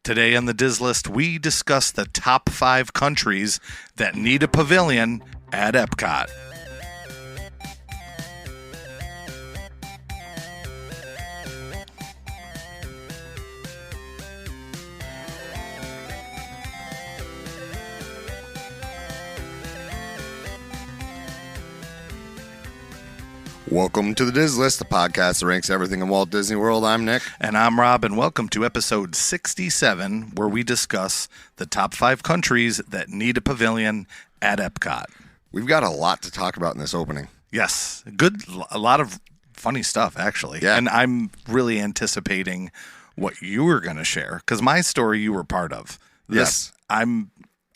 Today on the Diz List, we discuss the top 5 countries that need a pavilion at Epcot. Welcome to the Diz List, the podcast that ranks everything in Walt Disney World. I'm Nick. And I'm Rob, and welcome to episode 67, where we discuss the top 5 countries that need a pavilion at Epcot. We've got a lot to talk about in this opening. Yes, a lot of funny stuff, actually. Yeah. And I'm really anticipating what you were going to share, because my story you were part of. Yes.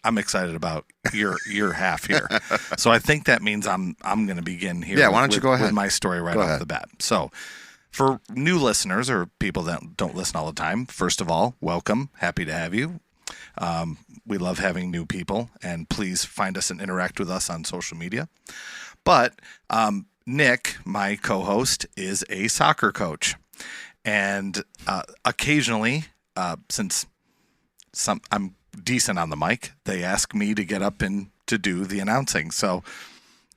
I'm excited about your half here. So I think that means I'm going to begin here. Yeah, why don't you go ahead with my story right off the bat. So for new listeners or people that don't listen all the time, first of all, welcome. Happy to have you. We love having new people, and please find us and interact with us on social media. But Nick, my co-host, is a soccer coach. And occasionally, since I'm decent on the mic, they ask me to get up and to do the announcing. So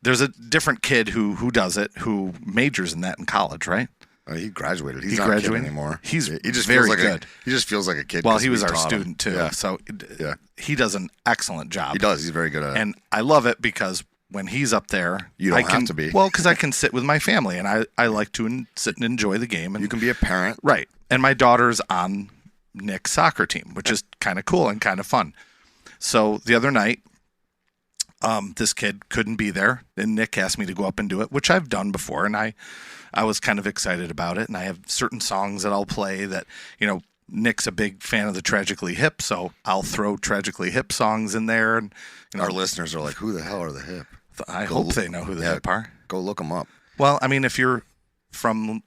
there's a different kid who does it, who majors in that in college, right? He graduated. He's not a kid anymore. He just very feels good. He just feels like a kid. Well, he was our student too. Yeah. So he does an excellent job. He does. He's very good at it. And I love it because when he's up there, you don't have to be. Well, because I can sit with my family, and I like to sit and enjoy the game. And you can be a parent. Right. And my daughter's on Nick's soccer team, which is kind of cool and kind of fun. So the other night, this kid couldn't be there, and Nick asked me to go up and do it, which I've done before, and I was kind of excited about it. And I have certain songs that I'll play that, Nick's a big fan of the Tragically Hip, so I'll throw Tragically Hip songs in there. And our listeners are like, "Who the hell are the Hip?" I hope they know who the Hip are. Go look them up. Well, I mean, if you're from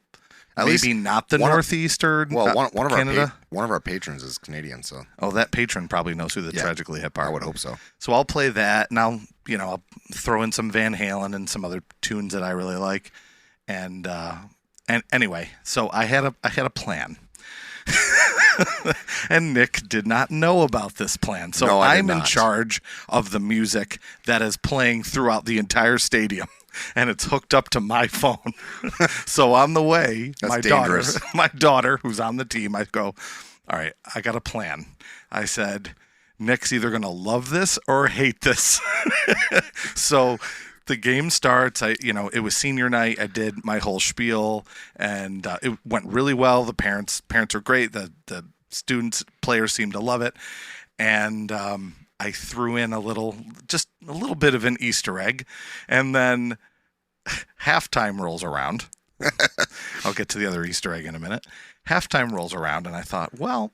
maybe not the Northeast or one of Canada. One of our patrons is Canadian, so. Oh, that patron probably knows who the Tragically Hip are. I would hope so. So I'll play that, and I'll throw in some Van Halen and some other tunes that I really like, and anyway, so I had a plan, and Nick did not know about this plan. So no, I'm in charge of the music that is playing throughout the entire stadium. And it's hooked up to my phone. So on the way, my daughter, who's on the team, I go, all right, I got a plan. I said, Nick's either going to love this or hate this. So the game starts. It was senior night. I did my whole spiel, and it went really well. The parents are great. The students, players seemed to love it. And I threw in just a little bit of an Easter egg, and then halftime rolls around. I'll get to the other Easter egg in a minute. Halftime rolls around, and I thought, well,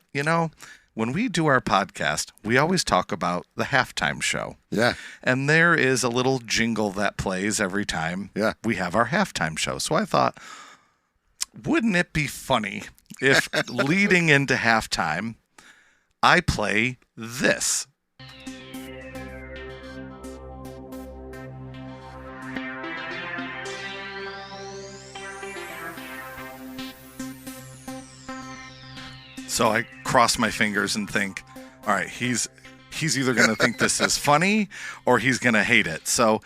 when we do our podcast, we always talk about the halftime show. Yeah. And there is a little jingle that plays every time we have our halftime show. So I thought, wouldn't it be funny if leading into halftime, I play this? So I cross my fingers and think, all right, he's either going to think this is funny or he's going to hate it. So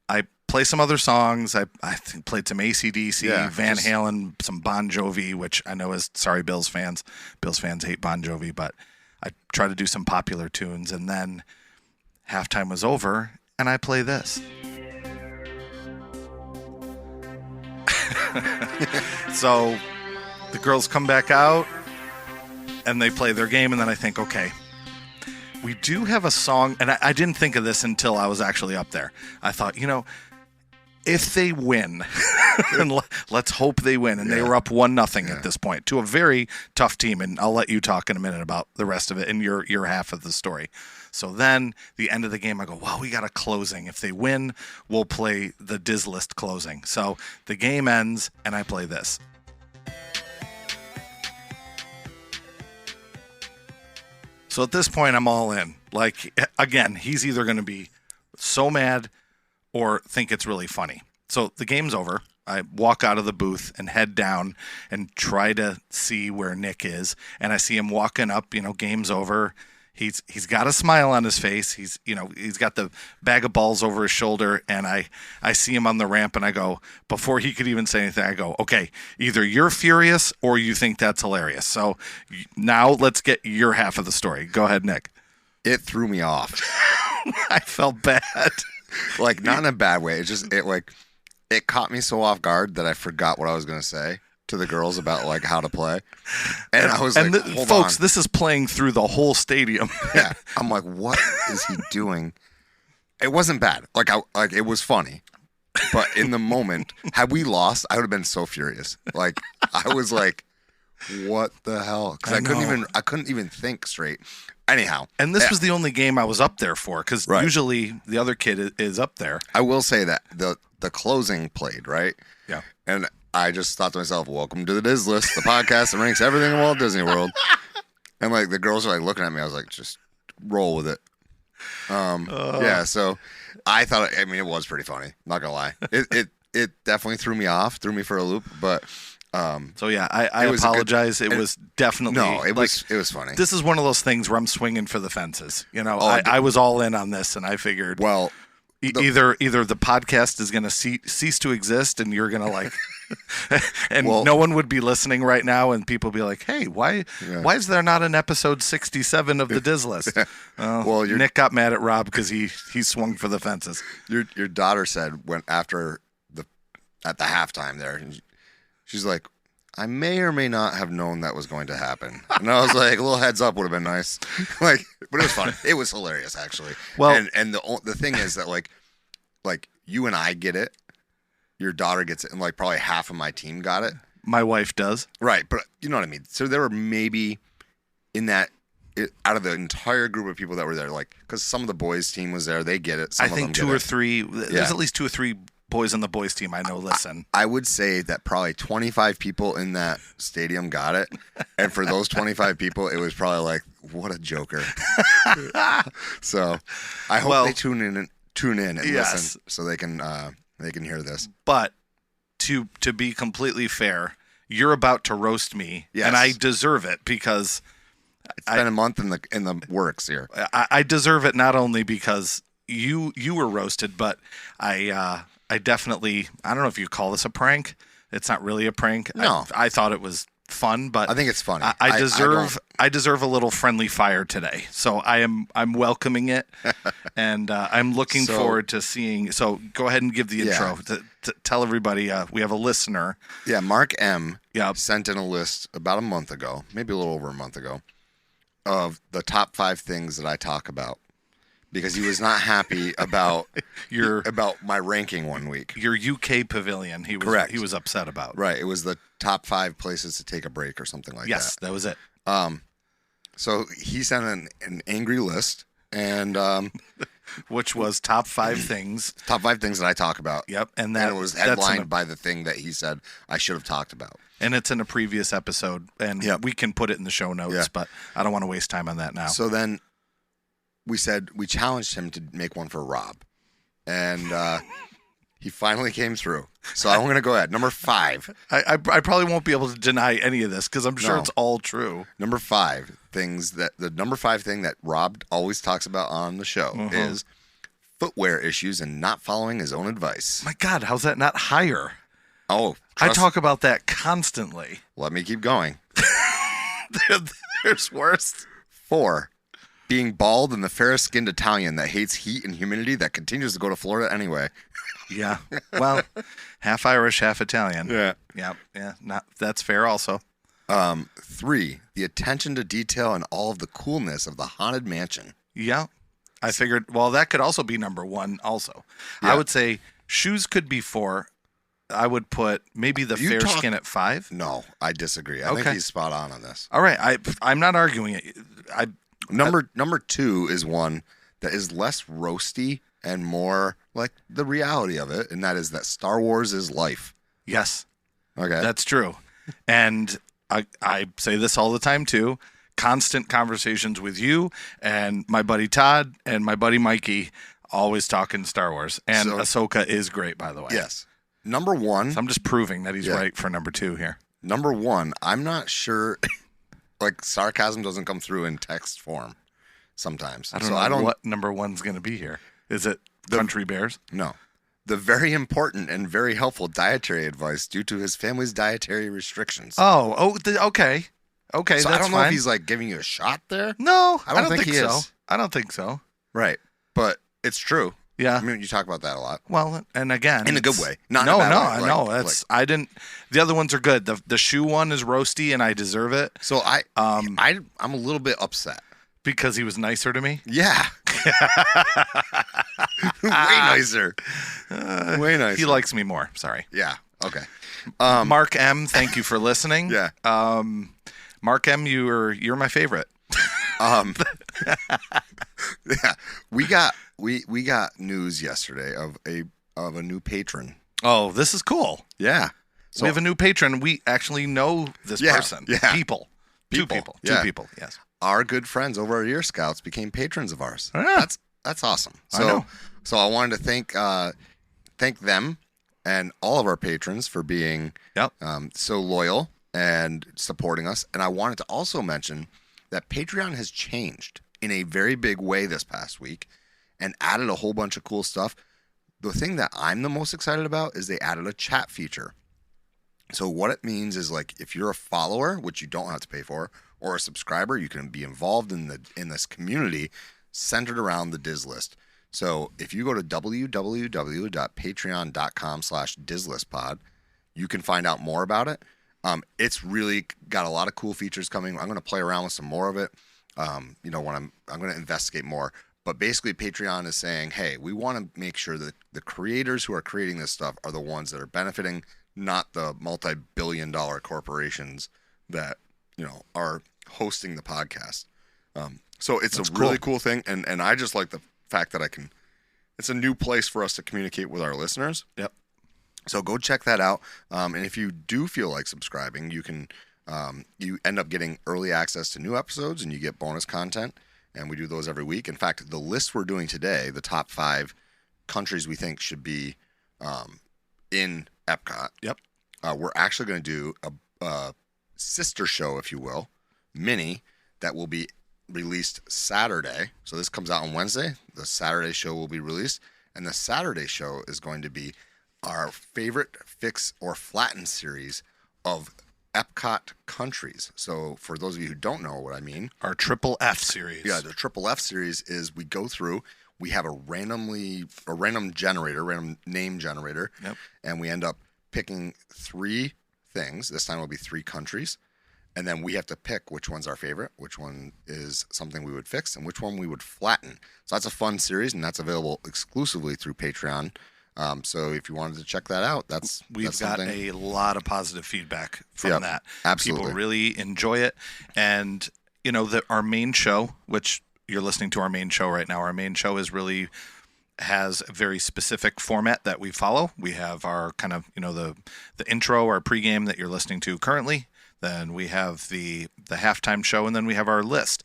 I play some other songs. I think played some AC/DC, Van Halen, some Bon Jovi, which I know is, sorry, Bills fans. Bills fans hate Bon Jovi, but I try to do some popular tunes. And then halftime was over, and I play this. So the girls come back out, and they play their game, and then I think, okay, we do have a song, and I didn't think of this until I was actually up there. I thought, if they win, and let's hope they win, and they were up 1-0 at this point to a very tough team, and I'll let you talk in a minute about the rest of it and your half of the story. So then, the end of the game, I go, well, we got a closing. If they win, we'll play the Diz List closing. So the game ends, and I play this. So at this point, I'm all in. Like, again, he's either going to be so mad or think it's really funny. So the game's over. I walk out of the booth and head down and try to see where Nick is. And I see him walking up, game's over. He's got a smile on his face. He's got the bag of balls over his shoulder, and I see him on the ramp, and I go, before he could even say anything, I go, okay, either you're furious or you think that's hilarious. So now let's get your half of the story. Go ahead, Nick. It threw me off. I felt bad. Like, not in a bad way. It caught me so off guard that I forgot what I was going to say to the girls about like how to play. And I was hold folks, on. This is playing through the whole stadium. Yeah. I'm like, what is he doing? It wasn't bad. Like it was funny. But in the moment, had we lost, I would have been so furious. Like I was like, what the hell? Because I couldn't even think straight. Anyhow. And this was the only game I was up there for, because usually the other kid is up there. I will say that the closing played, right? Yeah. And I just thought to myself, welcome to the Diz List, the podcast that ranks everything in Walt Disney World. And like the girls are like looking at me. I was like, just roll with it. Yeah, so I thought, it was pretty funny. Not gonna lie. It definitely threw me for a loop, but so yeah, I apologize. It was definitely it was funny. This is one of those things where I'm swinging for the fences. I was all in on this, and I figured, well, either the podcast is going to cease to exist, and you're going to like, and no one would be listening right now, and people be like, hey, why is there not an episode 67 of the Diz List? Nick got mad at Rob because he swung for the fences. Your daughter said at the halftime there, she's like, I may or may not have known that was going to happen. And I was like, a little heads up would have been nice. But it was funny. It was hilarious, actually. Well, and the thing is that like you and I get it. Your daughter gets it, and like probably half of my team got it. My wife does. Right, but you know what I mean. So there were maybe out of the entire group of people that were there, like, because some of the boys' team was there, they get it. I think two or three. There's at least 2 or 3 boys on the boys team I know listen. I would say that probably 25 people in that stadium got it. And for those 25 people, it was probably like, what a joker. So I hope they tune in and listen so they can hear this. But to be completely fair, you're about to roast me, and I deserve it because it's been a month in the works here. I deserve it not only because you were roasted, but I definitely, I don't know if you call this a prank. It's not really a prank. No. I thought it was fun, but I think it's funny. I deserve a little friendly fire today. So I'm welcoming it, and I'm looking forward to seeing. So go ahead and give the intro. To tell everybody we have a listener. Yeah, Mark M. Sent in a list about a month ago, maybe a little over a month ago, of the top 5 things that I talk about. Because he was not happy about my ranking one week. Your UK Pavilion, Correct. He was upset about. Right. It was the top 5 places to take a break or something like that. Yes, that was it. So he sent an angry list, and which was top 5 things. Top 5 things that I talk about. Yep, and it was headlined by the thing that he said I should have talked about. And it's in a previous episode, and we can put it in the show notes, but I don't want to waste time on that now. So then we challenged him to make one for Rob, and he finally came through. So I'm going to go ahead. Number 5. I probably won't be able to deny any of this because I'm sure it's all true. Number 5 the number 5 thing that Rob always talks about on the show is footwear issues and not following his own advice. My God, how's that not higher? Oh, I talk about that constantly. Let me keep going. There's worse. 4. Being bald and the fairest-skinned Italian that hates heat and humidity that continues to go to Florida anyway. Yeah. Well, half Irish, half Italian. Yeah. Yeah. That's fair also. 3. The attention to detail and all of the coolness of the Haunted Mansion. Yeah. I figured, that could also be number 1 also. Yeah. I would say shoes could be 4. I would put maybe the fair skin at 5. No, I disagree. I think he's spot on this. All right. I'm not arguing it. Number 2 is one that is less roasty and more like the reality of it, and that is that Star Wars is life. Yes. Okay. That's true. And I say this all the time too. Constant conversations with you and my buddy Todd and my buddy Mikey, always talking Star Wars. And Ahsoka is great, by the way. Yes. number one. So I'm just proving that he's right for number 2 here. Number one, I'm not sure. Like sarcasm doesn't come through in text form sometimes. I don't know what number 1's going to be here. Is it Country Bears? No. The very important and very helpful dietary advice due to his family's dietary restrictions. Okay. Okay, so that's I don't know fine. if he's like giving you a shot there. No, I don't think he so. is. I don't think so. Right. But it's true. Yeah. I mean, you talk about that a lot. Well, and again, in a good way. Not no, in a bad way. no. I didn't. The other ones are good. The shoe one is roasty, and I deserve it. So I'm a little bit upset because he was nicer to me. Yeah. Way nicer. Way nicer. He likes me more. Sorry. Yeah. Okay. Mark M, thank you for listening. Yeah. Mark M, you're my favorite. Yeah. We got news yesterday of a new patron. Oh, this is cool. Yeah. So we have a new patron. We actually know this person. Yeah. People. Two people. Yes. Our good friends over at Ear Scouts became patrons of ours. Yeah. That's awesome. I know. So I wanted to thank them and all of our patrons for being so loyal and supporting us. And I wanted to also mention that Patreon has changed in a very big way this past week and added a whole bunch of cool stuff. The thing that I'm the most excited about is they added a chat feature. So what it means is, like, if you're a follower, which you don't have to pay for, or a subscriber, you can be involved in this community centered around the Diz List. So if you go to www.patreon.com/dislistpod, you can find out more about it. It's really got a lot of cool features coming. I'm going to play around with some more of it. When I'm going to investigate more. But basically, Patreon is saying, hey, we want to make sure that the creators who are creating this stuff are the ones that are benefiting, not the multi-billion-dollar corporations that are hosting the podcast. So it's That's a really cool thing, and I just like the fact that it's a new place for us to communicate with our listeners. Yep. So go check that out. And if you do feel like subscribing, you can you end up getting early access to new episodes, and you get bonus content. And we do those every week. In fact, the list we're doing today, the top 5 countries we think should be in Epcot. Yep. We're actually going to do a sister show, if you will, mini, that will be released Saturday. So this comes out on Wednesday. The Saturday show will be released. And the Saturday show is going to be our favorite fix or flatten series of Epcot countries. So for those of you who don't know what I mean, our Triple F series. Yeah, the Triple F series is we go through, we have a random name generator, yep. And we end up picking 3 things. This time it'll be 3 countries. And then we have to pick which one's our favorite, which one is something we would fix, and which one we would flatten. So that's a fun series, and that's available exclusively through Patreon. So if you wanted to check that out, we've got a lot of positive feedback from that. Absolutely. People really enjoy it. And, our main show, which you're listening to our main show right now, our main show has a very specific format that we follow. We have our kind of, the intro, our pregame that you're listening to currently. Then we have the halftime show, and then we have our list.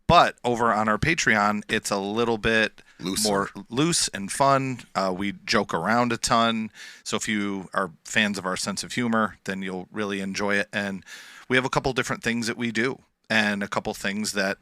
But over on our Patreon, it's a little bit more loose and fun. We joke around a ton. So if you are fans of our sense of humor, then you'll really enjoy it. And we have a couple different things that we do, and a couple things that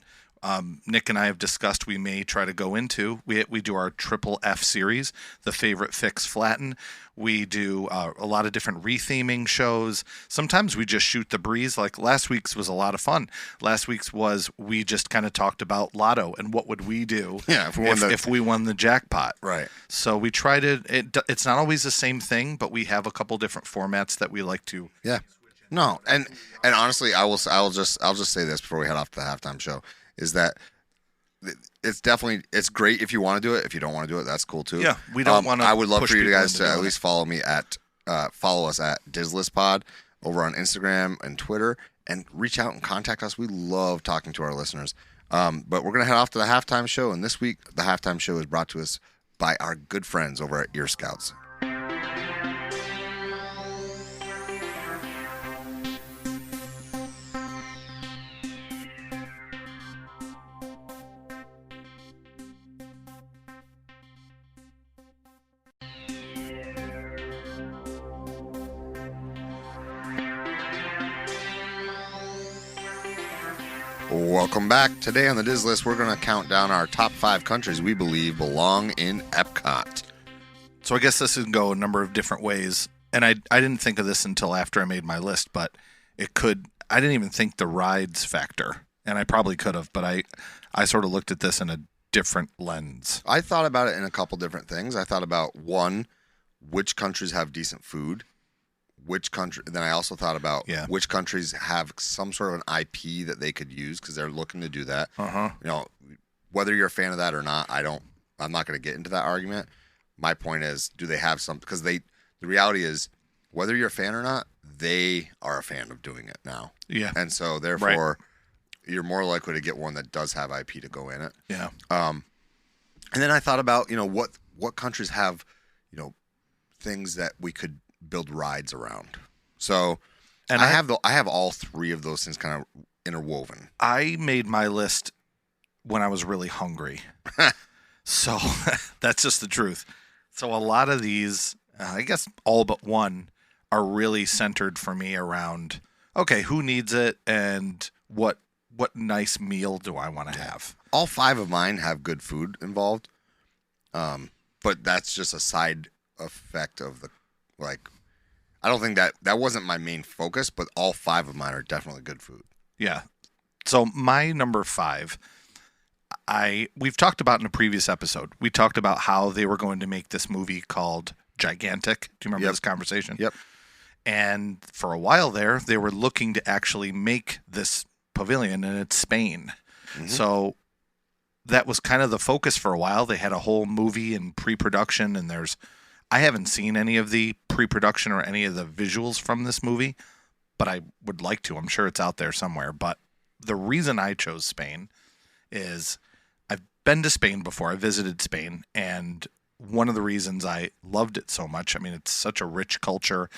Nick and I have discussed we may try to go into. We do our Triple F series, the favorite fix flatten. We do a lot of different retheming shows. Sometimes we just shoot the breeze. Like last week's was a lot of fun. Last week's was we just kind of talked about lotto and what would we do if we won the jackpot. Right. So we try to. It's not always the same thing, but we have a couple different formats that we like to. Yeah. No, and honestly, I'll just say this before we head off to the halftime show. Is that it's great if you want to do it. If you don't want to do it, that's cool too. Yeah, we don't want to. I would love for you guys to at least follow us at dislistpod over on Instagram and Twitter, and reach out and contact us. We love talking to our listeners. But we're gonna head off to the halftime show, and this week the halftime show is brought to us by our good friends over at Ear Scouts. Welcome back. Today on the Diz List, we're going to count down our top 5 countries we believe belong in Epcot. So I guess this can go a number of different ways. And I didn't think of this until after I made my list, but it could. I didn't even think the rides factor, and I probably could have, but I sort of looked at this in a different lens. I thought about it in a couple different things. I thought about, one, which countries have decent food. Then I also thought about which countries have some sort of an IP that they could use because they're looking to do that. Whether you're a fan of that or not, I'm not going to get into that argument. My point is, do they have some? Because the reality is, whether you're a fan or not, they are a fan of doing it now. Yeah, and so therefore, you're more likely to get one that does have IP to go in it. Yeah. And then I thought about what countries have things that we could build rides around. So, and I have all 3 of those things kind of interwoven. I made my list when I was really hungry. So that's just the truth. So a lot of these, I guess all but one, are really centered for me around, okay, who needs it and what nice meal do I want to have? All 5 of mine have good food involved. But that's just a side effect of the, I don't think that wasn't my main focus, but all 5 of mine are definitely good food. Yeah. So my number 5, we've talked about in a previous episode. We talked about how they were going to make this movie called Gigantic. Do you remember this conversation? Yep. And for a while there, they were looking to actually make this pavilion, and it's Spain. Mm-hmm. So that was kind of the focus for a while. They had a whole movie in pre-production, and I haven't seen any of the pre-production or any of the visuals from this movie, but I would like to. I'm sure it's out there somewhere. But the reason I chose Spain is I've been to Spain before. I visited Spain, and one of the reasons I loved it so much, I mean, it's such a rich culture,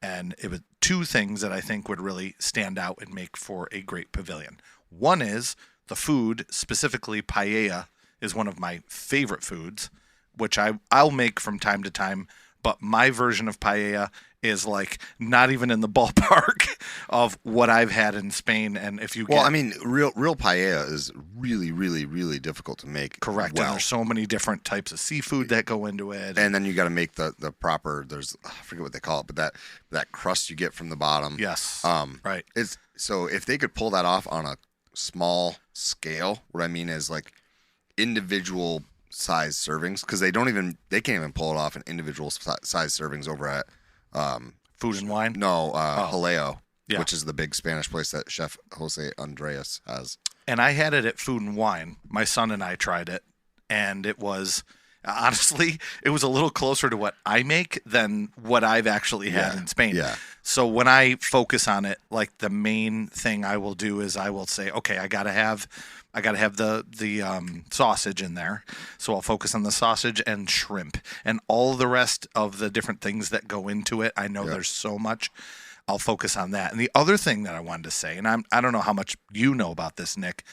and it was 2 things that I think would really stand out and make for a great pavilion. One is the food, specifically paella, is one of my favorite foods, which I'll make from time to time, but my version of paella is not even in the ballpark of what I've had in Spain. And if you real paella is really, really, really difficult to make. Correct. Well. And there's so many different types of seafood that go into it. And then you got to make the proper, I forget what they call it, but that crust you get from the bottom. Yes. Right. So if they could pull that off on a small scale, what I mean is individual size servings, because they can't even pull it off in individual size servings over at Food and Wine. No, Jaleo, which is the big Spanish place that Chef Jose Andres has. And I had it at Food and Wine. My son and I tried it, and it was honestly, it was a little closer to what I make than what I've actually had in Spain. Yeah. So when I focus on it, the main thing I will do is I will say, okay, I gotta have the sausage in there. So I'll focus on the sausage and shrimp and all the rest of the different things that go into it. I know there's so much. I'll focus on that. And the other thing that I wanted to say, and I don't know how much you know about this, Nick,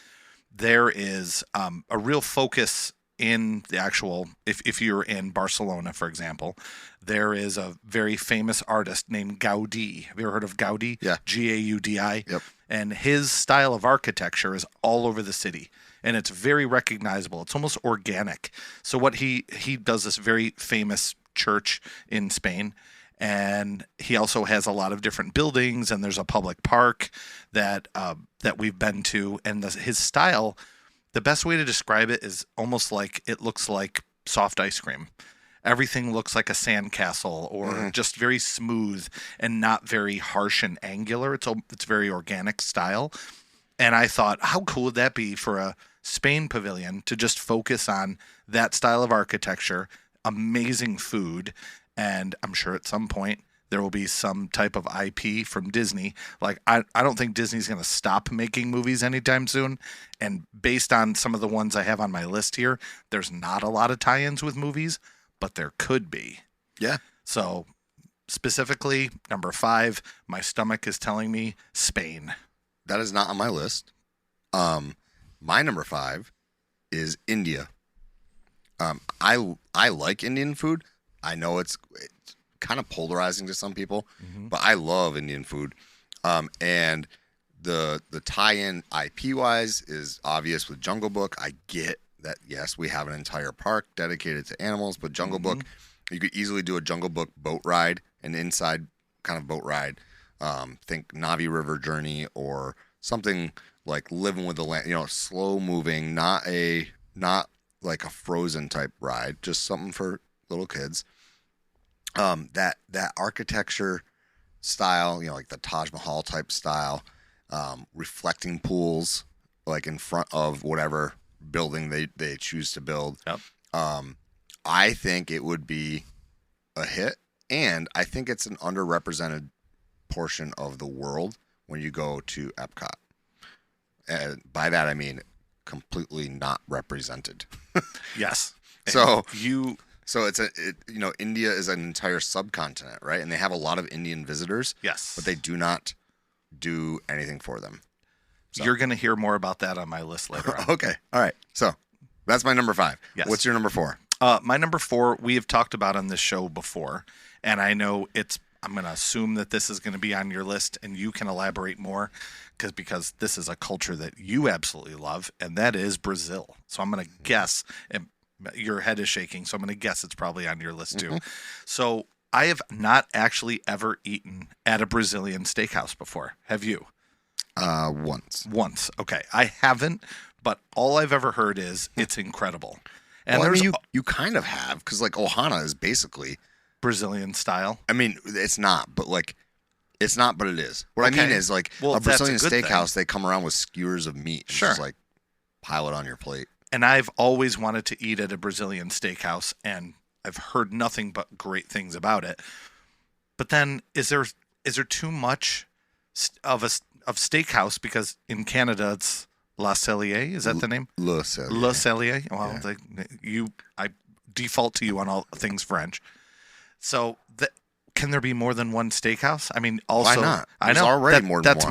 there is a real focus in the actual, if you're in Barcelona, for example, there is a very famous artist named Gaudí. Have you ever heard of Gaudí? Yeah. Gaudi. Yep. And his style of architecture is all over the city, and it's very recognizable. It's almost organic. So what he does this very famous church in Spain, and he also has a lot of different buildings, and there's a public park that we've been to, and his style, the best way to describe it is almost like it looks like soft ice cream. Everything looks like a sandcastle or just very smooth and not very harsh and angular. It's very organic style. And I thought, how cool would that be for a Spain pavilion to just focus on that style of architecture, amazing food, and I'm sure at some point there will be some type of IP from Disney. I don't think Disney's going to stop making movies anytime soon. And based on some of the ones I have on my list here, there's not a lot of tie-ins with movies, but there could be. Yeah. So specifically, number 5, my stomach is telling me Spain. That is not on my list. My number 5 is India. I like Indian food. I know it's kind of polarizing to some people, but I love Indian food. And the tie-in IP wise is obvious with Jungle Book. I get that. Yes, we have an entire park dedicated to animals, but Jungle Book, you could easily do a Jungle Book boat ride, an inside kind of boat ride. Think Navi River Journey or something like Living with the Land. Slow moving, not like a Frozen type ride, just something for little kids. That architecture style, like the Taj Mahal type style, reflecting pools like in front of whatever building they choose to build. Yep. I think it would be a hit, and I think it's an underrepresented portion of the world when you go to Epcot. And by that I mean completely not represented. Yes. So it's India is an entire subcontinent, right? And they have a lot of Indian visitors. Yes. But they do not do anything for them. So. You're going to hear more about that on my list later on. Okay. All right. So that's my number 5. Yes. What's your number 4? My number 4, we have talked about on this show before, and I know I'm going to assume that this is going to be on your list, and you can elaborate more because this is a culture that you absolutely love, and that is Brazil. So I'm going to guess, and your head is shaking, so I'm going to guess it's probably on your list too. So I have not actually ever eaten at a Brazilian steakhouse before. Have you? Once. Once. Okay. I haven't, but all I've ever heard is it's incredible. And well, you kind of have, because like Ohana is basically Brazilian style. I mean, it's not, but it's not, but it is. What I mean is a Brazilian steakhouse, they come around with skewers of meat. And just like pile it on your plate. And I've always wanted to eat at a Brazilian steakhouse, and I've heard nothing but great things about it. But then, is there too much of steakhouse? Because in Canada, it's La Cellier. Is that the name? Le Cellier. Le Cellier. Well, yeah. I default to you on all things French. So, can there be more than one steakhouse? I mean, also, why not? I know There's already more than one. That's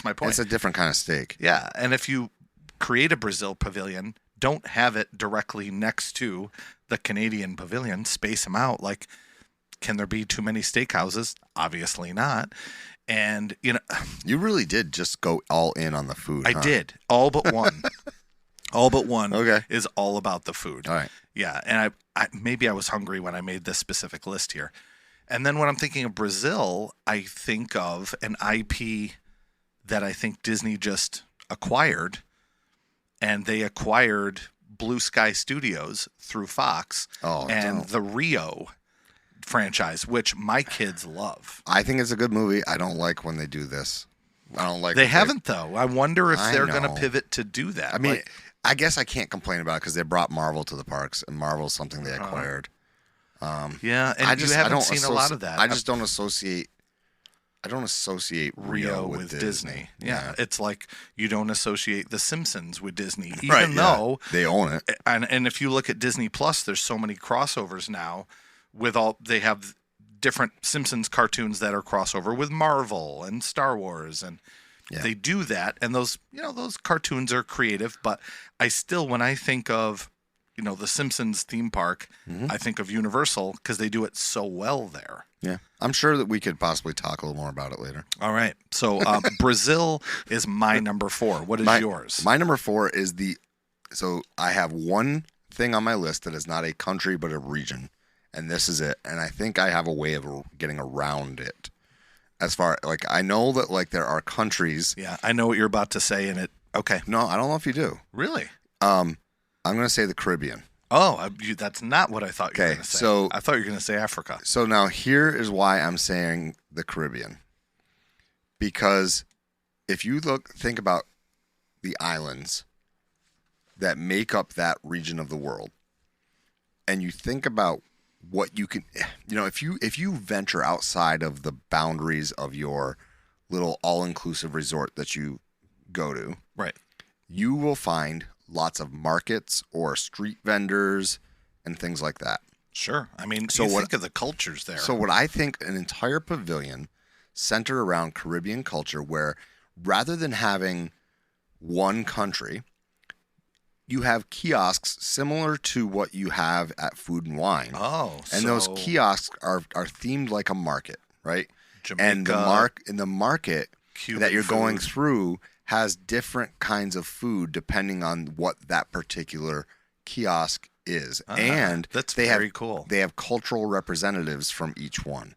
my point. It's a different kind of steak. Yeah, and if you create a Brazil pavilion, don't have it directly next to the Canadian pavilion. Space them out. Like, can there be too many steakhouses? Obviously not. And, you really did just go all in on the food. I did. All but one. All but one okay. is all about the food. All right. Yeah, and maybe I was hungry when I made this specific list here. And then when I'm thinking of Brazil, I think of an IP that I think Disney just acquired. And they acquired Blue Sky Studios through Fox the Rio franchise, which my kids love. I think it's a good movie. I don't like when they do this. I don't like. They haven't though. I wonder if they're going to pivot to do that. I mean, I guess I can't complain about it because they brought Marvel to the parks, and Marvel's something they acquired. Yeah, and you haven't seen a lot of that. I just don't associate. I don't associate Rio with Disney. Yeah, it's like you don't associate The Simpsons with Disney, even right, though they own it. And if you look at Disney Plus, there's so many crossovers now. They have different Simpsons cartoons that are crossover with Marvel and Star Wars, and they do that. And those cartoons are creative. But I still, when I think of the Simpsons theme park, I think of Universal because they do it so well there. Yeah, I'm sure that we could possibly talk a little more about it later. All right. So Brazil is my number 4. What is yours? My number 4 is so I have one thing on my list that is not a country but a region, and this is it. And I think I have a way of getting around it. As far I know that there are countries. Yeah, I know what you're about to say, and it. Okay. No, I don't know if you do. Really? I'm going to say the Caribbean. Oh, that's not what I thought you were going to say. So I thought you were going to say Africa. So now here is why I'm saying the Caribbean. Because if you think about the islands that make up that region of the world, and you think about what you can, if you venture outside of the boundaries of your little all-inclusive resort that you go to, right, you will find lots of markets or street vendors and things like that. Sure. I mean, think of the cultures there. So what I think an entire pavilion centered around Caribbean culture, where rather than having one country, you have kiosks similar to what you have at Food and Wine. Oh, and those kiosks are themed like a market, right? Jamaica. And in the market, Cuban that you're going food. through has different kinds of food depending on what that particular kiosk is. And that's they very have cool. they have cultural representatives from each one.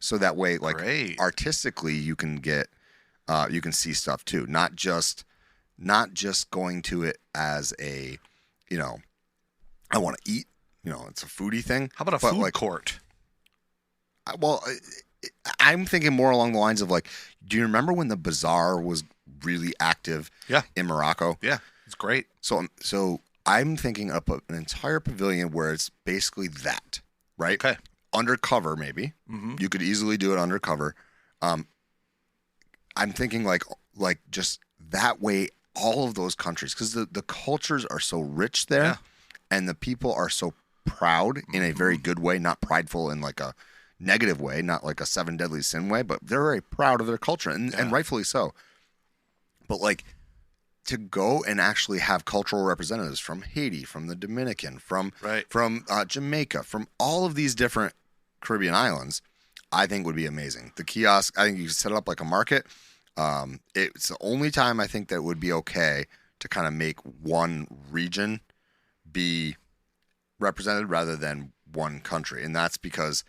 So that way, like Great. artistically, you can see stuff too. Not just going to it as a, I want to eat. It's a foodie thing. How about a but food like, court? I'm thinking more along the lines of like, do you remember when the bazaar was really active? Yeah. In Morocco. Yeah, it's great. So I'm thinking of an entire pavilion where it's basically that, right? Okay. Undercover, maybe. Mm-hmm. You could easily do it undercover. I'm thinking like just that way, all of those countries, because the cultures are so rich there, Yeah. and the people are so proud in a very good way, not prideful in like a negative way, not like a seven deadly sin way, but they're very proud of their culture, and rightfully so. But like to go and actually have cultural representatives from Haiti, from the Dominican, from Jamaica, from all of these different Caribbean islands, I think would be amazing. The kiosk, I think you could set it up like a market. It's the only time I think that would be okay to kind of make one region be represented rather than one country. And that's because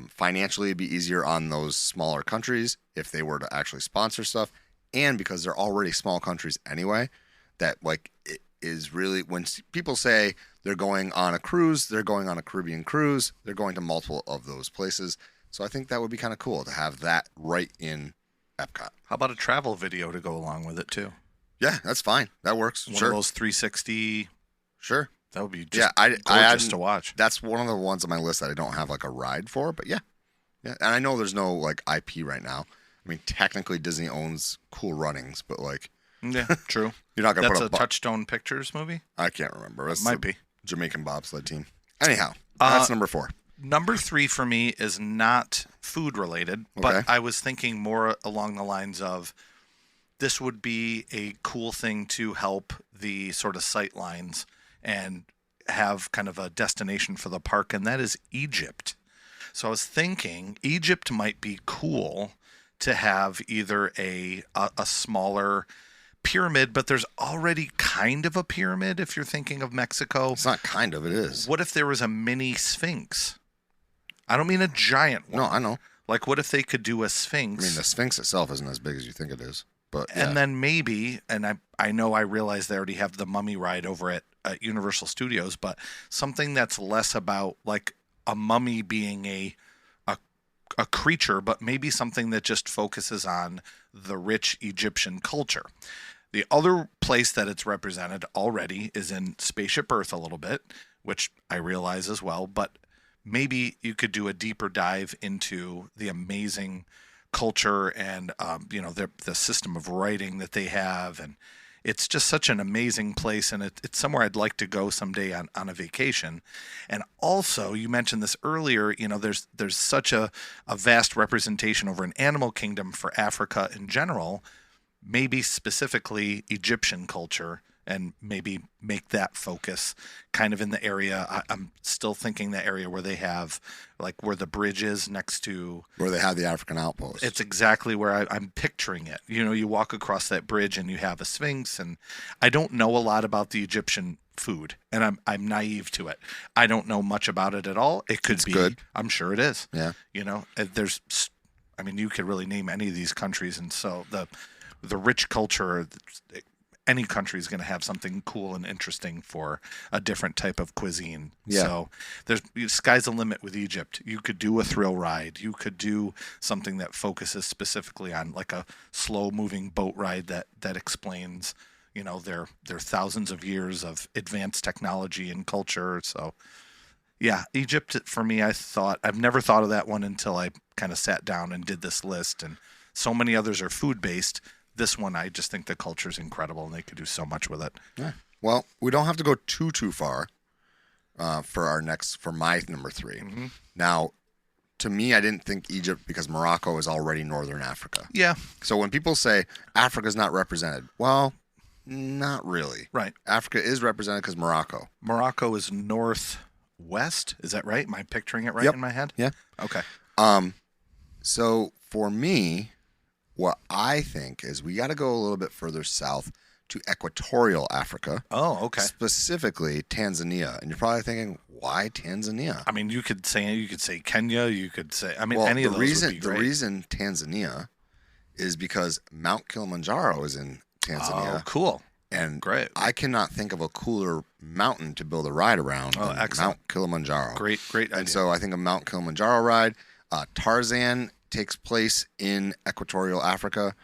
financially it'd be easier on those smaller countries if they were to actually sponsor stuff. And because they're already small countries anyway, that like it is really, when people say they're going on a cruise, they're going on a Caribbean cruise, they're going to multiple of those places. So I think that would be kind of cool to have that right in Epcot. How about a travel video to go along with it too? Yeah, that's fine. That works. One Sure. of those 360. Sure. That would be just I gorgeous to watch. That's one of the ones on my list that I don't have like a ride for, but yeah. And I know there's no like IP right now. I mean, technically Disney owns Cool Runnings, but like, Yeah, true. you're not gonna That's put a Touchstone Pictures movie? I can't remember. That's Might the be. Jamaican bobsled team. Anyhow, that's number 4. Number 3 for me is not food related, but I was thinking more along the lines of this would be a cool thing to help the sort of sight lines and have kind of a destination for the park, and that is Egypt. So I was thinking Egypt might be cool to have either a smaller pyramid, but there's already kind of a pyramid if you're thinking of Mexico. It's not kind of, it is. What if there was a mini Sphinx? I don't mean a giant one. No, I know. Like, what if they could do a Sphinx? I mean, the Sphinx itself isn't as big as you think it is, but yeah. And then maybe, and I know I realize they already have the mummy ride over at Universal Studios, but something that's less about like a mummy being a creature, but maybe something that just focuses on the rich Egyptian culture. The other place that it's represented already is in Spaceship Earth a little bit, which I realize as well, but maybe you could do a deeper dive into the amazing culture and the system of writing that they have, and it's just such an amazing place, and it's somewhere I'd like to go someday on a vacation. And also, you mentioned this earlier, there's such a vast representation over in Animal Kingdom for Africa in general, maybe specifically Egyptian culture, and maybe make that focus kind of in the area. I'm still thinking the area where they have, like where the bridge is next to... Where they have the African outpost. It's exactly where I'm picturing it. You walk across that bridge and you have a Sphinx, and I don't know a lot about the Egyptian food, and I'm naive to it. I don't know much about it at all. It's be good. I'm sure it is. Yeah. You could really name any of these countries, and so the rich culture... Any country is going to have something cool and interesting for a different type of cuisine. Yeah. So sky's the limit with Egypt. You could do a thrill ride. You could do something that focuses specifically on like a slow moving boat ride that explains, their thousands of years of advanced technology and culture. So yeah, Egypt for me, I've never thought of that one until I kind of sat down and did this list, and so many others are food based. This one, I just think the culture is incredible, and they could do so much with it. Yeah. Well, we don't have to go too far for my number 3. Mm-hmm. Now, to me, I didn't think Egypt because Morocco is already northern Africa. Yeah. So when people say Africa's not represented, well, not really. Right. Africa is represented because Morocco is northwest. Is that right? Am I picturing it right in my head? Yeah. Okay. So for me, what I think is we got to go a little bit further south to equatorial Africa, Oh, okay. specifically Tanzania. And you're probably thinking, why Tanzania? I mean, you could say Kenya. You could say, I mean, Well, any the of those reason would be great. the reason Tanzania is because Mount Kilimanjaro is in Tanzania. Oh, cool. And Great. I cannot think of a cooler mountain to build a ride around than excellent. Mount Kilimanjaro. Great idea. And so I think a Mount Kilimanjaro ride. Tarzan takes place in equatorial Africa.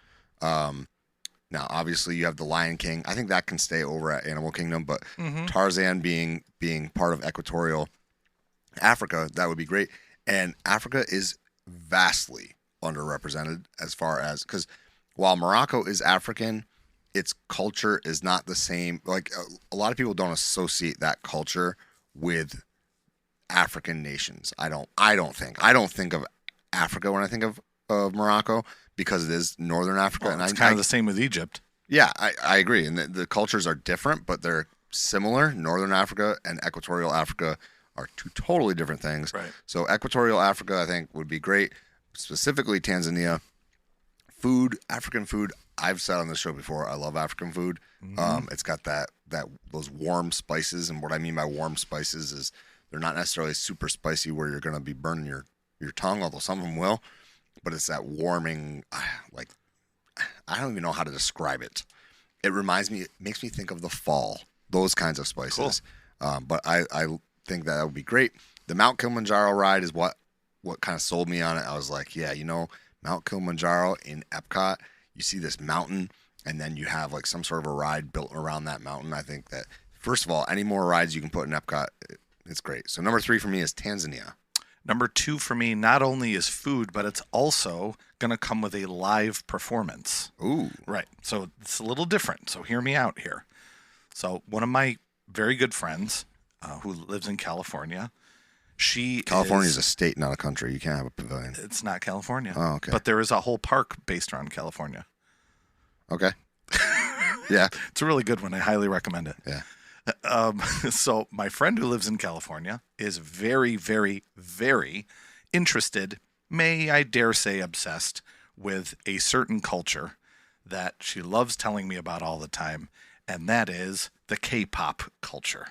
Now, obviously, you have the Lion King. I think that can stay over at Animal Kingdom, but Tarzan being part of equatorial Africa, that would be great. And Africa is vastly underrepresented as far as, because while Morocco is African, its culture is not the same. Like a lot of people don't associate that culture with African nations. I don't think of Africa when I think of Morocco, because it is Northern Africa. Well, and it's kind of the same with Egypt. Yeah, I agree. And the cultures are different, but they're similar. Northern Africa and equatorial Africa are two totally different things. Right. So equatorial Africa, I think, would be great. Specifically Tanzania. Food, African food. I've said on this show before, I love African food. It's got those warm spices, and what I mean by warm spices is they're not necessarily super spicy where you're going to be burning your tongue, although some of them will. But it's that warming, like, I don't even know how to describe it. It makes me think of the fall, those kinds of spices. Cool. But I think that would be great. The Mount Kilimanjaro ride is what kind of sold me on it. I was like, yeah, Mount Kilimanjaro in Epcot, you see this mountain, and then you have like some sort of a ride built around that mountain. I think that, first of all, any more rides you can put in Epcot, it's great. So number 3 for me is Tanzania. Number 2 for me, not only is food, but it's also going to come with a live performance. Ooh. Right. So it's a little different. So hear me out here. So one of my very good friends who lives in California, California is a state, not a country. You can't have a pavilion. It's not California. Oh, okay. But there is a whole park based around California. Okay. Yeah. It's a really good one. I highly recommend it. Yeah. So my friend who lives in California is very, very, very interested, may I dare say obsessed, with a certain culture that she loves telling me about all the time, and that is the K-pop culture.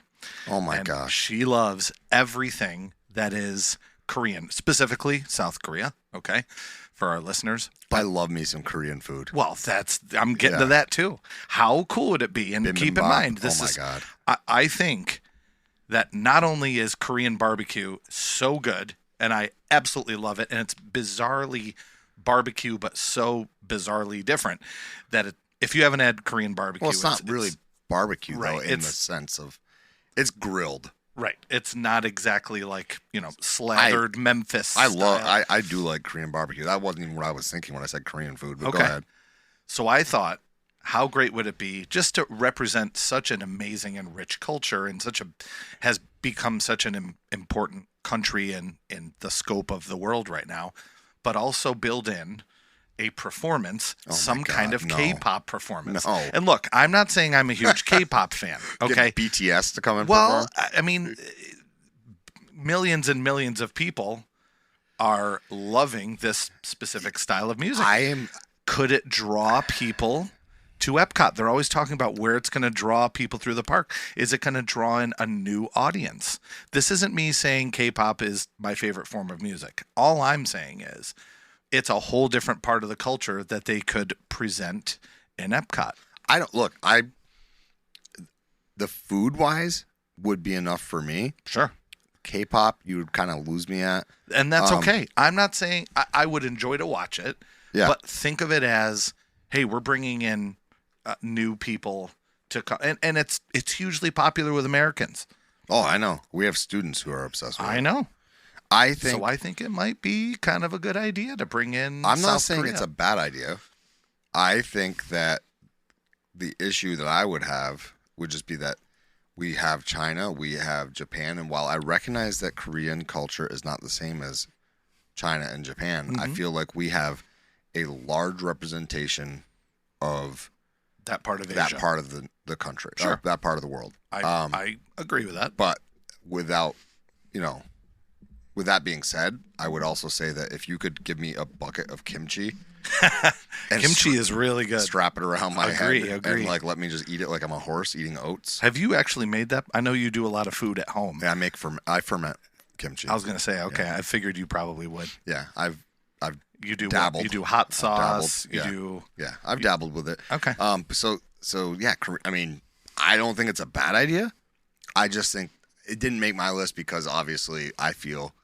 Oh my gosh. She loves everything that is Korean, specifically South Korea, okay, for our listeners. I love me some Korean food. Well, I'm getting to that too. How cool would it be? And keep in mind, God. I think that not only is Korean barbecue so good, and I absolutely love it, and it's bizarrely barbecue, but so bizarrely different that if you haven't had Korean barbecue, well, it's not really barbecue though, right, in the sense of it's grilled. Right. It's not exactly like, slathered Memphis style. I do like Korean barbecue. That wasn't even what I was thinking when I said Korean food, but Okay. Go ahead. So I thought, how great would it be just to represent such an amazing and rich culture and has become such an important country in the scope of the world right now, but also build in a performance, some kind of K-pop performance. No. And look, I'm not saying I'm a huge K-pop fan, okay? Get BTS to come and Well, perform? I mean, millions and millions of people are loving this specific style of music. Could it draw people to Epcot? They're always talking about where it's going to draw people through the park. Is it going to draw in a new audience? This isn't me saying K-pop is my favorite form of music. All I'm saying is it's a whole different part of the culture that they could present in Epcot. The food wise would be enough for me. Sure. K-pop, you would kind of lose me at. And that's okay. I'm not saying I would enjoy to watch it, but think of it as, hey, we're bringing in new people to come. And it's hugely popular with Americans. Oh, I know. We have students who are obsessed with it. I know. I think it might be kind of a good idea to bring in I'm not South saying Korea. it's a bad idea. I think that the issue that I would have would just be that we have China, we have Japan, and while I recognize that Korean culture is not the same as China and Japan, I feel like we have a large representation of that part of Asia. That part of the country. Sure. That part of the world. I agree with that. But without with that being said, I would also say that if you could give me a bucket of kimchi, and Kimchi is really good. strap it around my Agree. head, and like let me just eat it like I'm a horse eating oats. Have you actually made that? I know you do a lot of food at home. Yeah, I ferment kimchi. I was gonna say, okay, I figured you probably would. Yeah, I've You do dabbled. You do hot sauce. Dabbled, You do. Yeah, I've dabbled with it. Okay. So yeah, I mean, I don't think it's a bad idea. I just think it didn't make my list because obviously I feel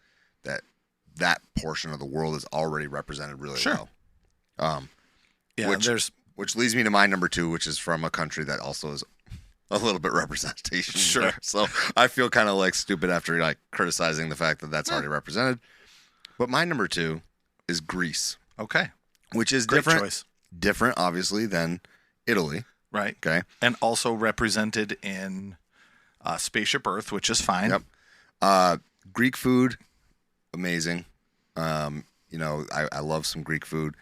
that portion of the world is already represented really well. Yeah, which leads me to my number 2, which is from a country that also is a little bit representation. Sure. There. So I feel kind of like stupid after like criticizing the fact that that's already represented. But my number 2 is Greece. Okay. Which is Great different. choice. Different, obviously, than Italy. Right. Okay. And also represented in Spaceship Earth, which is fine. Yep. Greek food, amazing. I love some Greek food.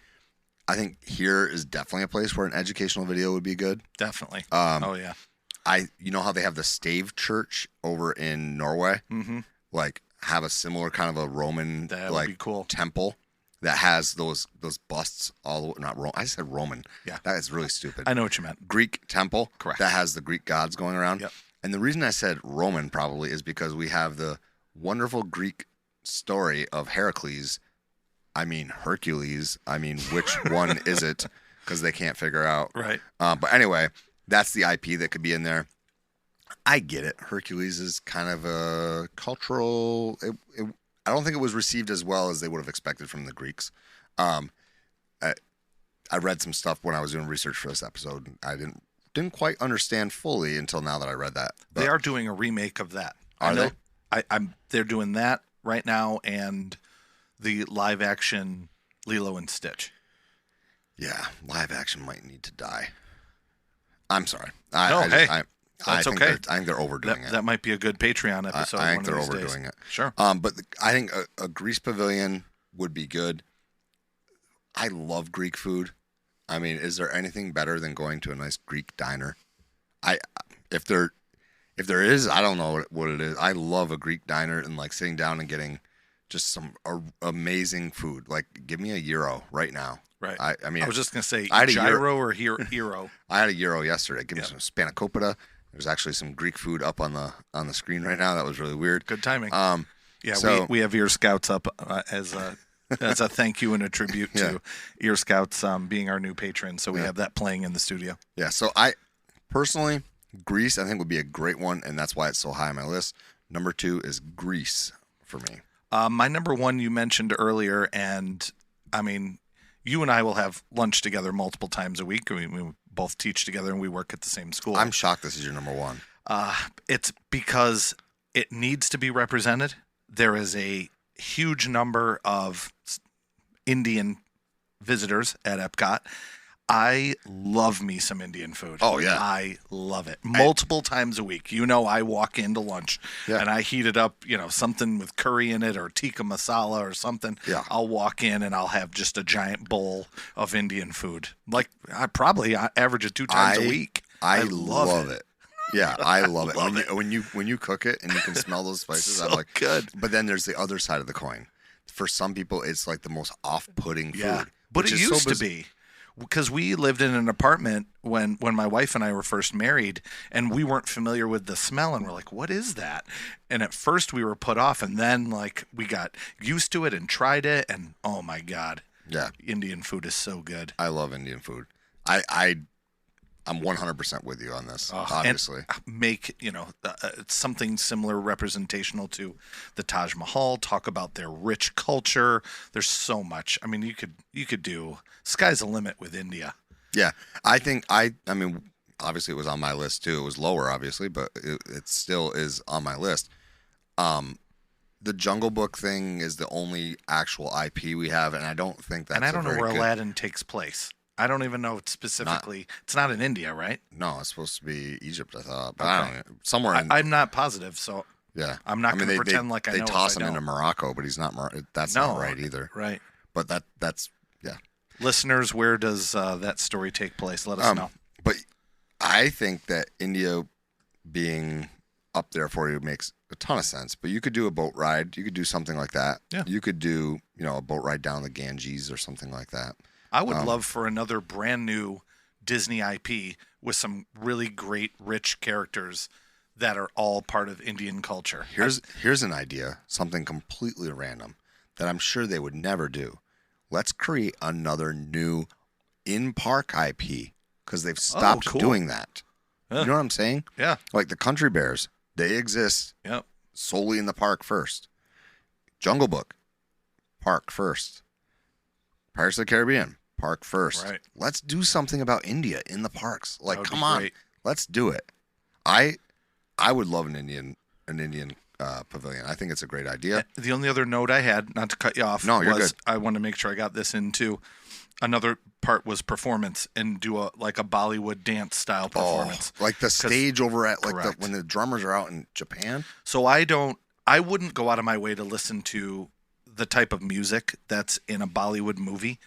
I think here is definitely a place where an educational video would be good. Definitely. Oh yeah. You know how they have the Stave Church over in Norway? Mm-hmm. Like have a similar kind of a Roman That would be cool. temple that has those busts all not Roman. I said Roman. Yeah. That is really stupid. I know what you meant. Greek temple. Correct. That has the Greek gods going around. Yep. And the reason I said Roman probably is because we have the wonderful Greek story of Heracles. I mean Hercules. I mean, which one is it? Because they can't figure out. Right. But anyway, that's the IP that could be in there. I get it. Hercules is kind of a cultural. I don't think it was received as well as they would have expected from the Greeks. I read some stuff when I was doing research for this episode. I didn't quite understand fully until now that I read that. But They are doing a remake of that. Are they? They're doing that right now, and the live action Lilo and Stitch. Yeah, live action might need to die. I'm sorry. That's okay. I think they're overdoing it. That might be a good Patreon episode. I think one they're of these overdoing days. it. Sure. But I think a Greece pavilion would be good. I love Greek food. I mean, is there anything better than going to a nice Greek diner? If there is, I don't know what it is. I love a Greek diner and like sitting down and getting just some amazing food. Like, give me a gyro right now. Right. I mean, I was just gonna say I had a gyro or hero. I had a gyro yesterday. Give me some spanakopita. There's actually some Greek food up on the screen right now. That was really weird. Good timing. Yeah, so- we have Ear Scouts up as a thank you and a tribute to Ear Scouts being our new patron. So we have that playing in the studio. Yeah. So I personally, Greece I think would be a great one, and that's why it's so high on my list. Number 2 is Greece for me. My number 1 you mentioned earlier, and I mean, you and I will have lunch together multiple times a week. We both teach together and we work at the same school. I'm shocked this is your number 1. It's because it needs to be represented. There is a huge number of Indian visitors at Epcot. I love me some Indian food. Oh, yeah. I love it. Multiple times a week. You know, I walk into lunch and I heat it up, something with curry in it or tikka masala or something. Yeah. I'll walk in and I'll have just a giant bowl of Indian food. Like, I average it 2 times a week. I love it. Yeah, I love it. Love when you cook it and you can smell those spices, So I'm like, good. But then there's the other side of the coin. For some people, it's like the most off-putting food. But which it is so used to be. Because we lived in an apartment when my wife and I were first married, and we weren't familiar with the smell, and we're like, what is that? And at first we were put off, and then like we got used to it and tried it, and oh my God. Yeah. Indian food is so good. I love Indian food. I'm 100% with you on this, obviously. And make, something similar representational to the Taj Mahal, talk about their rich culture. There's so much. I mean, you could do sky's the limit with India. Yeah. I think I mean, obviously it was on my list too. It was lower, obviously, but it still is on my list. The Jungle Book thing is the only actual IP we have, and I don't think that's And I don't know where good... Aladdin takes place. I don't even know specifically. It's not in India, right? No, it's supposed to be Egypt, I thought. But I don't know. Somewhere in... I'm not positive, so yeah. I'm not going to pretend like I know. They toss him into Morocco, but he's not. That's not right either. Right. But that's yeah. Listeners, where does that story take place? Let us know. But I think that India being up there for you makes a ton of sense. But you could do a boat ride. You could do something like that. Yeah. You could do, a boat ride down the Ganges or something like that. I would love for another brand new Disney IP with some really great, rich characters that are all part of Indian culture. Here's an idea, something completely random that I'm sure they would never do. Let's create another new in-park IP because they've stopped cool. doing that. Yeah. You know what I'm saying? Yeah. Like the Country Bears, they exist Yep. solely in the park first. Jungle Book, park first. Pirates of the Caribbean, park first. Right. Let's do something about India in the parks. Like, That would come be on, great. let's do it. I would love an Indian pavilion. I think it's a great idea. The only other note I had, not to cut you off, No, you're was good. I wanted to make sure I got this in too. Another part was performance and do a Bollywood dance style performance. Like the stage over at correct. when the drummers are out in Japan. So I wouldn't go out of my way to listen to the type of music that's in a Bollywood movie.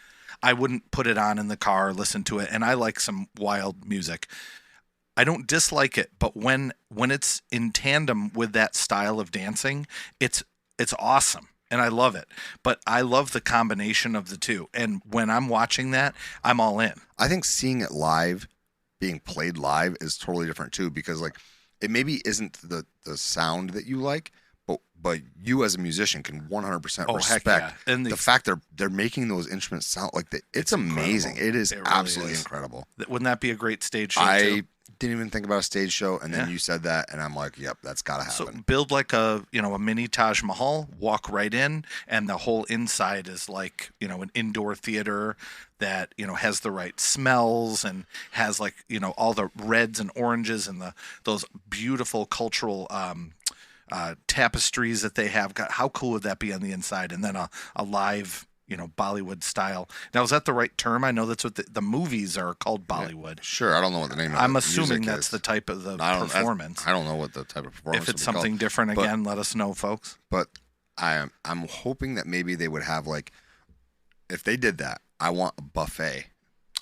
I wouldn't put it on in the car, listen to it, and I like some wild music. I don't dislike it, but when it's in tandem with that style of dancing, it's awesome. And I love it. But I love the combination of the two. And when I'm watching that, I'm all in. I think seeing it live, being played live, is totally different too. Because like, it maybe isn't the sound that you like, but you as a musician can 100% respect heck yeah. And the fact they're making those instruments sound like it's amazing. incredible. It is It really absolutely is. incredible. Wouldn't that be a great stage show I too? didn't even think about a stage show, and then Yeah. you said that, and I'm like, yep, that's got to So happen. build like a mini Taj Mahal, walk right in, and the whole inside is like, an indoor theater that, has the right smells and has like, all the reds and oranges and those beautiful cultural tapestries that they have. God, how cool would that be on the inside? And then a live, Bollywood style. Now, is that the right term? I know that's what the movies are called, Bollywood. Sure, I don't know what the name of I'm the assuming music that's is. the type of the I don't- performance. I don't know what the type of performance If it's would be called. something different, But- again, let us know, folks. But I'm hoping that maybe they would have like, if they did that, I want a buffet.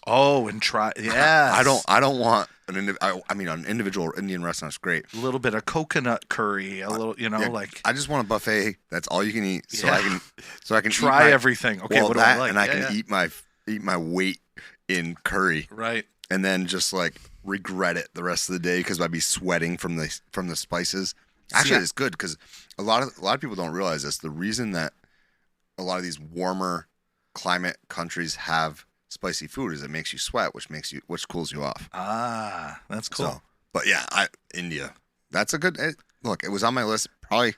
Oh, and try, yes. I don't want an individual Indian restaurant's great. A little bit of coconut curry, a little, Yeah, like I just want a buffet that's all you can eat, so I can try eat everything. Okay, what do I like? and I Yeah, can eat my weight in curry, right. and then just like regret it the rest of the day because I'd be sweating from the spices. Actually, it's good because a lot of people don't realize this. The reason that a lot of these warmer climate countries have spicy food is it makes you sweat, which cools you off. Ah, that's cool. So, but yeah, India. That's a good look. It was on my list. Probably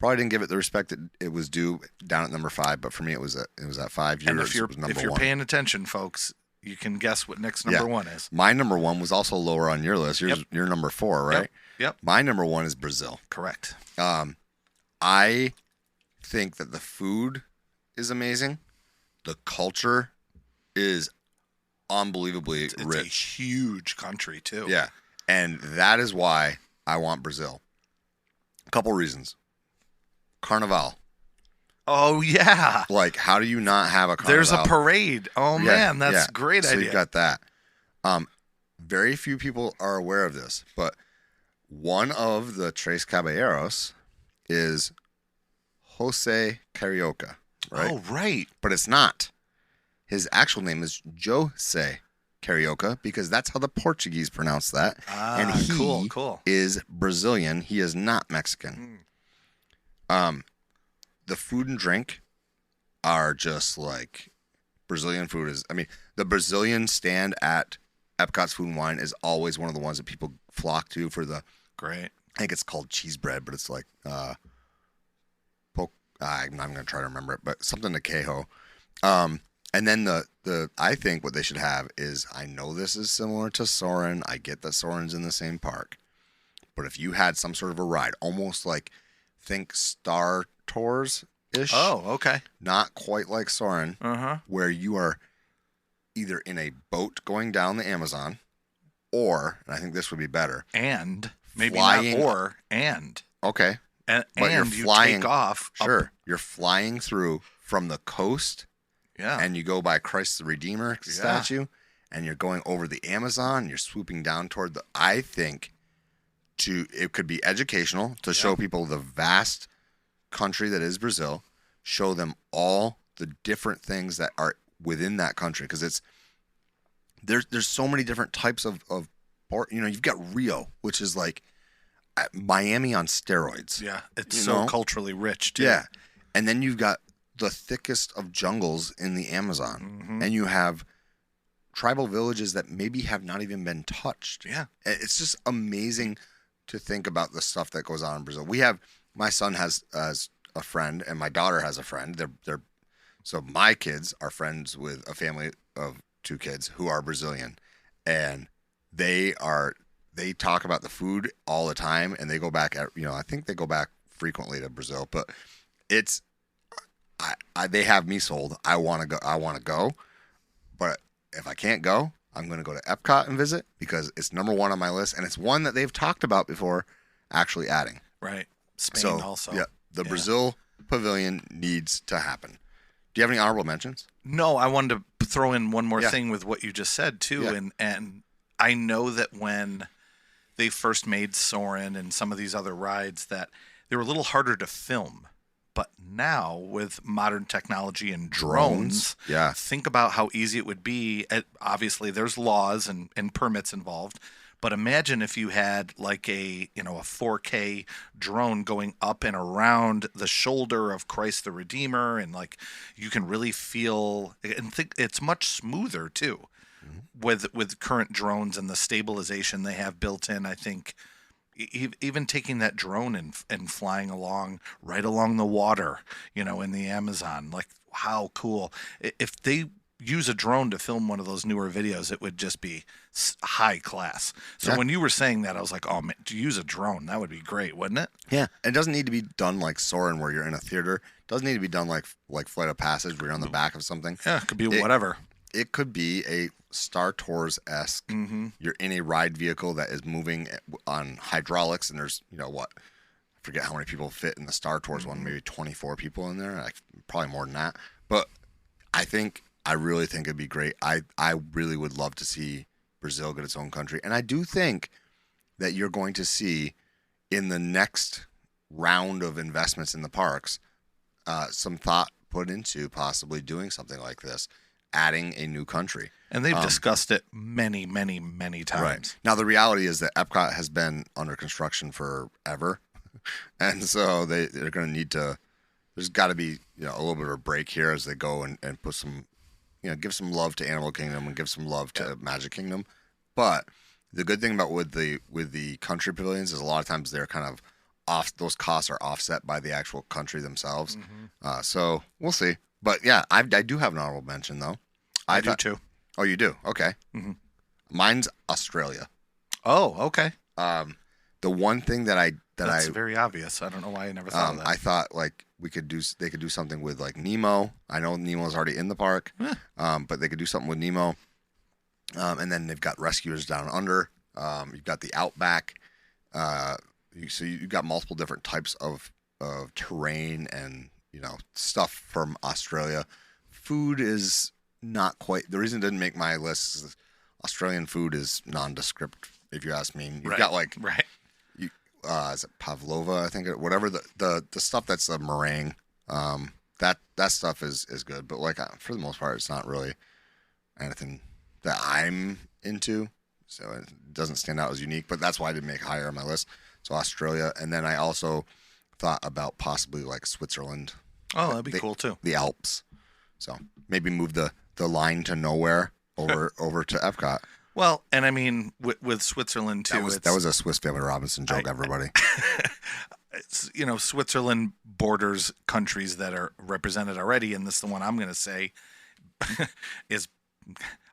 didn't give it the respect that it was due down at number 5. But for me, it was at 5 years. And if you're number 1. paying attention, folks, you can guess what Nick's number 1 is. My number 1 was also lower on your list. Your number 4, right? Yep. My number 1 is Brazil. Correct. I think that the food is amazing. The culture is unbelievably It's rich. a huge country too. Yeah. And that is why I want Brazil. A couple reasons. Carnival. Oh yeah. Like, how do you not have a carnival? There's a parade. Oh man, that's a great so idea. you've got that. Very few people are aware of this, but one of the Tres Caballeros is Jose Carioca, right? Oh right. But it's not. His actual name is Jose Carioca because that's how the Portuguese pronounce that. Ah, and he cool. is Brazilian. He is not Mexican. The food and drink are just like Brazilian food is. I mean, the Brazilian stand at Epcot's Food and Wine is always one of the ones that people flock to for the. Great. I think it's called cheese bread, but it's like I'm not going to try to remember it, but something to quejo. And then the I think what they should have is, I know this is similar to Soarin'. I get that Soarin's in the same park. But if you had some sort of a ride, almost like think Star Tours-ish. Oh, okay. Not quite like Soarin', where you are either in a boat going down the Amazon, or, and I think this would be better. And maybe flying, not or, and. Okay. And But you're you flying, take off. Sure. You're flying through from the coast. Yeah. And you go by Christ the Redeemer statue, and you're going over the Amazon, you're swooping down toward I think it could be educational to show people the vast country that is Brazil, show them all the different things that are within that country, because there's so many different types of you've got Rio, which is like Miami on steroids. Yeah, it's so culturally rich too. Yeah, and then you've got the thickest of jungles in the Amazon, and you have tribal villages that maybe have not even been touched. Yeah, it's just amazing to think about the stuff that goes on in Brazil. My son has a friend, and my daughter has a friend. So my kids are friends with a family of 2 kids who are Brazilian, and they talk about the food all the time, and they go back I think they go back frequently to Brazil, but they have me sold. I want to go, but if I can't go, I'm going to go to Epcot and visit, because it's number 1 on my list, and it's one that they've talked about before actually adding. Right. Spain also. Yeah, the Brazil Pavilion needs to happen. Do you have any honorable mentions? No, I wanted to throw in one more thing with what you just said too, and I know that when they first made Soarin' and some of these other rides, that they were a little harder to film. But now with modern technology and drones, think about how easy it would be. Obviously, there's laws and permits involved. But imagine if you had like a 4K drone going up and around the shoulder of Christ the Redeemer, and like you can really feel and think it's much smoother too with current drones and the stabilization they have built in. I think even taking that drone and flying right along the water, in the Amazon, like how cool. If they use a drone to film one of those newer videos, it would just be high class. So when you were saying that, I was like, oh man, to use a drone, that would be great, wouldn't it? Yeah. It doesn't need to be done like Soarin', where you're in a theater. It doesn't need to be done like Flight of Passage, where you're on the back of something. Yeah, it could be whatever. It could be a Star Tours-esque. You're in a ride vehicle that is moving on hydraulics, and there's, I forget how many people fit in the Star Tours one, maybe 24 people in there, probably more than that. But I really think it'd be great. I really would love to see Brazil get its own country. And I do think that you're going to see in the next round of investments in the parks, some thought put into possibly doing something like this, adding a new country. And they've discussed it many, many, many times. Right. Now, the reality is that Epcot has been under construction forever. And so they're going to need to, there's got to be, a little bit of a break here as they go and put some, give some love to Animal Kingdom and give some love to Magic Kingdom. But the good thing about with the country pavilions is a lot of times they're kind of off, those costs are offset by the actual country themselves. So we'll see. But yeah, I do have an honorable mention though. I do too. Oh, you do? Okay. Mine's Australia. Oh, okay. The one thing that's very obvious. I don't know why I never thought of that. I thought like they could do something with like Nemo. I know Nemo's already in the park, but they could do something with Nemo. And then they've got Rescuers Down Under. You've got the Outback. So you've got multiple different types of terrain and stuff from Australia. Food is not quite the reason it didn't make my list. Is Australian food is nondescript, if you ask me. You've got like is it pavlova? I think whatever the stuff that's a meringue. That stuff is good, but like for the most part, it's not really anything that I'm into. So it doesn't stand out as unique. But that's why I didn't make higher on my list. So Australia, and then I also thought about possibly like Switzerland. Oh, that'd be cool too. The Alps. So maybe move the line to nowhere over to Epcot. Well, and I mean with Switzerland too. That was a Swiss Family Robinson joke, everybody. Switzerland borders countries that are represented already, and this is the one I'm going to say is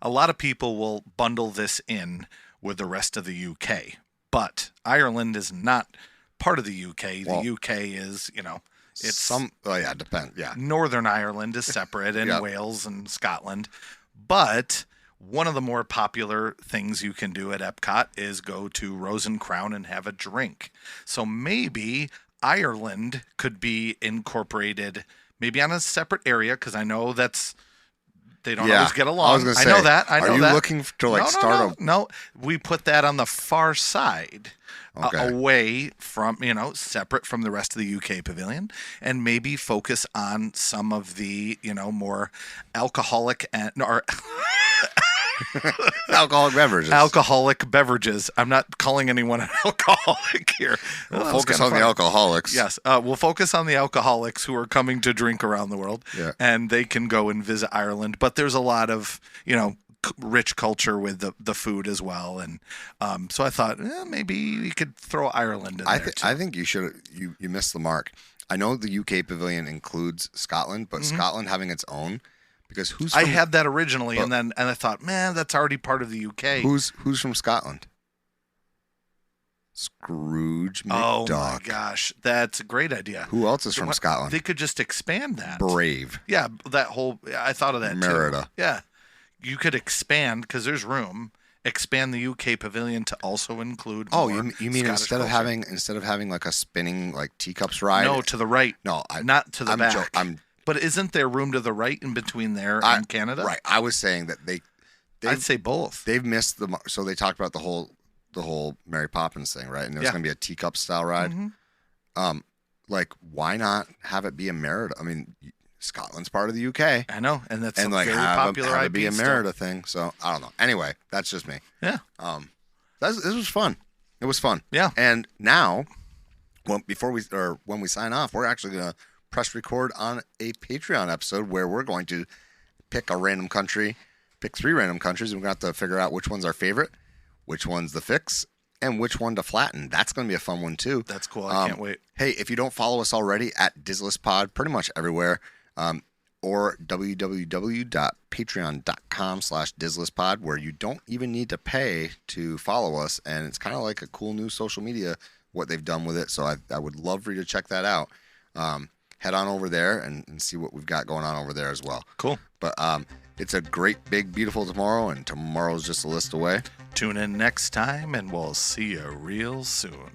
a lot of people will bundle this in with the rest of the UK, but Ireland is not part of the UK. The UK is, it's it depends. Yeah. Northern Ireland is separate, and Wales and Scotland. But one of the more popular things you can do at Epcot is go to Rose and Crown and have a drink. So maybe Ireland could be incorporated maybe on a separate area, because I know that's They don't Yeah. always get I along. was gonna I say, know that. I know are you that. looking to like start a? No, we put that on the far side, Okay. away from, separate from the rest of the UK pavilion, and maybe focus on some of the, more alcoholic or Alcoholic beverages. I'm not calling anyone an alcoholic here. We'll That was focus kinda on the funny. alcoholics. Yes, we'll focus on the alcoholics who are coming to drink around the world, Yeah. and they can go and visit Ireland. But there's a lot of rich culture with the food as well, and so I thought maybe we could throw Ireland in there. too. I think you should. You missed the mark. I know the UK pavilion includes Scotland, but Scotland having its own, because who's I from, had that originally, and I thought, man, that's already part of the UK. who's from Scotland? Scrooge Oh McDuck. my gosh, that's a great idea. Who else is from Scotland? They could just expand that. Brave. Yeah, that whole. I thought of that Merida. too. Yeah, you could expand because there's room. Expand the UK pavilion to also include. Oh, more you mean Scottish instead of culture. having like a spinning like teacups ride? No, to the right. No, not to the back. I'm But isn't there room to the right in between there and Canada? right. I was saying that I'd say both. they've missed the mark. So they talked about the whole Mary Poppins thing, right? And there's Yeah. going to be a teacup style ride. Like why not have it be a Merida? I mean, Scotland's part of the UK, I know, and that's and a like very have popular it IP be a still. Merida thing. So I don't know. Anyway, that's just me. Yeah, This was fun. It was fun. Yeah. And now, when we sign off, we're actually gonna press record on a Patreon episode where we're going to pick a random country, pick 3 random countries, and we're going to have to figure out which one's our favorite, which one's the fix, and which one to flatten. That's going to be a fun one too. that's cool. I can't wait. Hey, if you don't follow us already at dislistpod, pretty much everywhere, or www.patreon.com/dislistpod, where you don't even need to pay to follow us, and it's kind of like a cool new social media, what they've done with it. So I would love for you to check that out. Head on over there and see what we've got going on over there as well. Cool. But it's a great, big, beautiful tomorrow, and tomorrow's just a list away. Tune in next time, and we'll see you real soon.